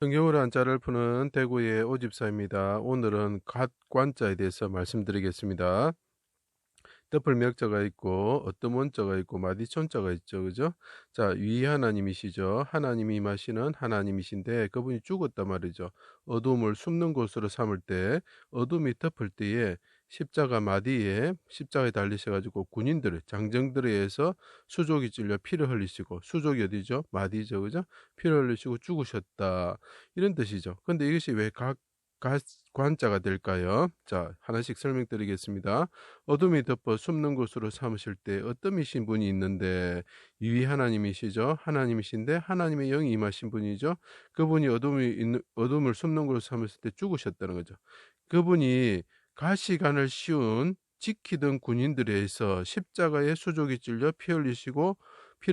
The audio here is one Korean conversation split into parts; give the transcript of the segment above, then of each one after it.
성경으로 한자를 푸는 대구의 오집사입니다. 오늘은 갓관자에 대해서 말씀드리겠습니다. 뜻풀 명자가 있고 어떤 원자가 있고 마디촌자가 있죠. 그죠? 자, 위 하나님이시죠. 하나님이 임하시는 하나님이신데 그분이 죽었단 말이죠. 어둠을 숨는 곳으로 삼을 때 어둠이 덮을 때에 십자가 마디에 십자가에 달리셔가지고 군인들, 장정들에 의해서 수족이 찔려 피를 흘리시고 수족이 어디죠? 마디죠. 그죠? 피를 흘리시고 죽으셨다. 이런 뜻이죠. 근데 이것이 왜 관자가 될까요? 자, 하나씩 설명드리겠습니다. 어둠이 덮어 숨는 곳으로 삼으실 때 어떠이신 분이 있는데 유이 하나님이시죠. 하나님이신데 하나님의 영이 임하신 분이죠. 그분이 어둠을 숨는 곳으로 삼으실 때 죽으셨다는 거죠. 그분이 가시관을 씌운 지키던 군인들에 의해서 십자가에 수족이 찔려 피 흘리시고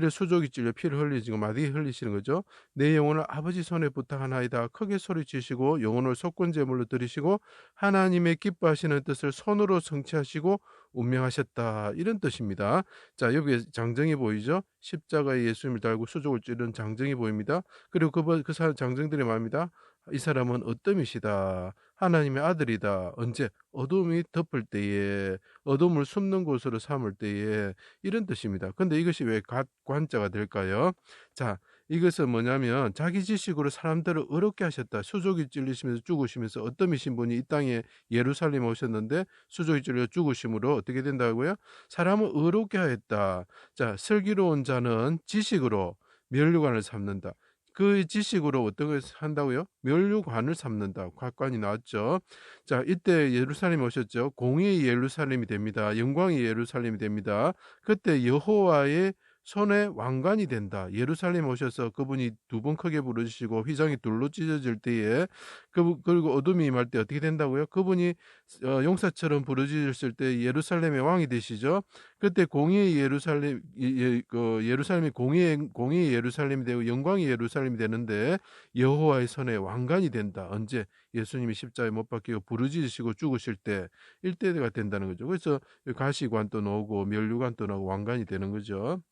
수족이 찔려 피를 흘리시고 마디 흘리시는 거죠. 내 영혼을 아버지 손에 부탁하나이다. 크게 소리치시고 영혼을 속건제물로 드리시고 하나님의 기뻐하시는 뜻을 손으로 성취하시고 운명하셨다. 이런 뜻입니다. 자, 여기에 장정이 보이죠? 십자가에 예수님을 달고 수족을 찌른 장정이 보입니다. 그리고 그 장정들이 말합니다. 이 사람은 어떠이시다. 하나님의 아들이다. 언제? 어둠이 덮을 때에, 어둠을 숨는 곳으로 삼을 때에, 이런 뜻입니다. 근데 이것이 왜 관자가 될까요? 자, 이것은 뭐냐면 자기 지식으로 사람들을 어렵게 하셨다. 수족이 찔리시면서 죽으시면서 어떠이신 분이 이 땅에 예루살렘에 오셨는데 수족이 찔려 죽으심으로 어떻게 된다고요? 사람을 어렵게 하였다. 자, 슬기로운 자는 지식으로 면류관을 삼는다. 그 지식으로 어떤 걸 한다고요? 면류관을 삼는다. 곽관이 나왔죠. 자, 이때 예루살렘에 오셨죠. 공의의 예루살렘이 됩니다. 영광의 예루살렘이 됩니다. 그때 여호와의 손에 왕관이 된다. 예루살렘 오셔서 그분이 두 번 크게 부르시고 휘장이 둘로 찢어질 때에 그리고 어둠이 임할 때 어떻게 된다고요? 그분이 용사처럼 부르짖으실 때 예루살렘의 왕이 되시죠. 그때 공의의 예루살렘이 공의의 예루살렘이 되고 영광의 예루살렘이 되는데 여호와의 손에 왕관이 된다. 언제? 예수님이 십자가에 못 박히고 부르짖으시고 죽으실 때 일대가 된다는 거죠. 그래서 가시관도 나오고 면류관도 나오고 왕관이 되는 거죠.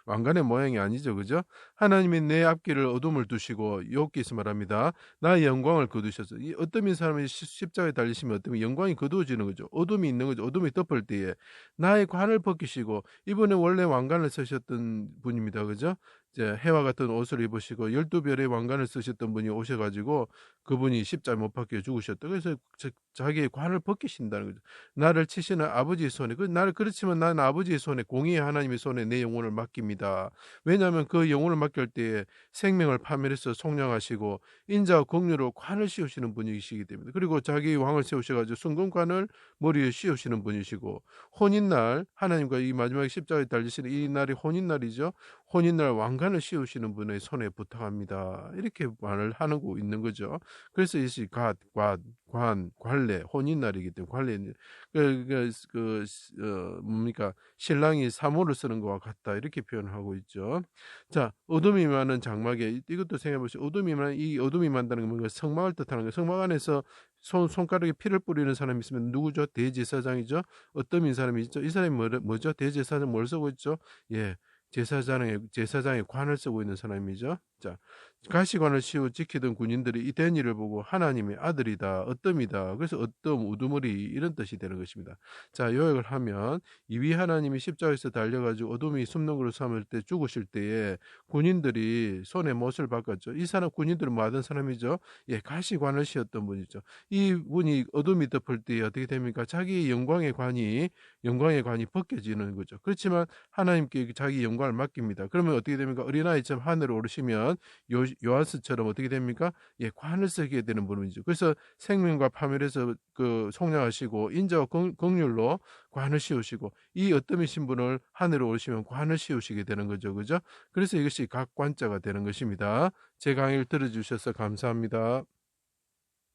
왕관의 모양이 아니죠. 그죠? 하나님이 내 앞길을 어둠을 두시고 욥기에서 말합니다. 나의 영광을 거두셔서 어떤 사람이 십자가에 달리시면 어떤 영광이 거두어지는 거죠. 어둠이 있는 거죠. 어둠이 덮을 때에 나의 관을 벗기시고 이번에 원래 왕관을 쓰셨던 분입니다. 그죠? 이제 해와 같은 옷을 입으시고 12별의 왕관을 쓰셨던 분이 오셔가지고 그분이 십자가에 못 박혀 죽으셨다. 그래서 자기의 관을 벗기신다는 거죠. 나를 치시는 아버지의 손에 나를 그렇지만 나는 아버지의 손에 공의의 하나님의 손에 내 영혼을 맡깁니다. 왜냐하면 그 영혼을 맡길 때에 생명을 파멸해서 속량하시고 인자와 공유로 관을 씌우시는 분이시기 때문에 그리고 자기 왕을 세우셔가지고 순금관을 머리에 씌우시는 분이시고 혼인날 하나님과 이 마지막에 십자가에 달리시는 이 날이 혼인날이죠. 혼인날 왕관을 씌우시는 분의 손에 부탁합니다. 이렇게 말을 하고 있는 거죠. 그래서 이것이 관례, 혼인날이기 때문에 관례 뭡니까 신랑이 사모를 쓰는 것과 같다 이렇게 표현을 하고 있죠. 자, 어둠이 임하는 장막에 이것도 생각해 보시죠. 어둠이 임한다는 건 뭔가 성막을 뜻하는 거예요. 성막 안에서 손가락에 피를 뿌리는 사람이 있으면 누구죠? 대제사장이죠. 어떤 사람이 있죠? 이 사람이 뭐죠? 대제사장 뭘 쓰고 있죠? 예. 제사장의 관을 쓰고 있는 사람이죠. 자, 가시관을 씌워 지키던 군인들이 이 된 일을 보고 하나님의 아들이다, 어뜸이다. 그래서 어뜸, 우두머리 이런 뜻이 되는 것입니다. 자, 요약을 하면 이위 하나님이 십자가에서 달려가지고 어둠이 숨는 걸로 삼을 때 죽으실 때에 군인들이 손에 못을 바꿨죠. 이 사람 군인들은 뭐 하던 사람이죠? 예, 가시관을 씌웠던 분이죠. 이 분이 어둠이 덮을 때 어떻게 됩니까? 자기 영광의 관이 벗겨지는 거죠. 그렇지만 하나님께 자기 영광을 맡깁니다. 그러면 어떻게 됩니까? 어린아이처럼 하늘을 오르시면 요한스처럼 어떻게 됩니까? 예, 관을 쓰게 되는 분이죠. 그래서 생명과 파멸에서 그 속량하시고 인자와 긍휼로 관을 씌우시고 이 어떠이신 분을 하늘에 오르시면 관을 씌우시게 되는 거죠. 그죠? 그래서 이것이 각관자가 되는 것입니다. 제 강의를 들어주셔서 감사합니다.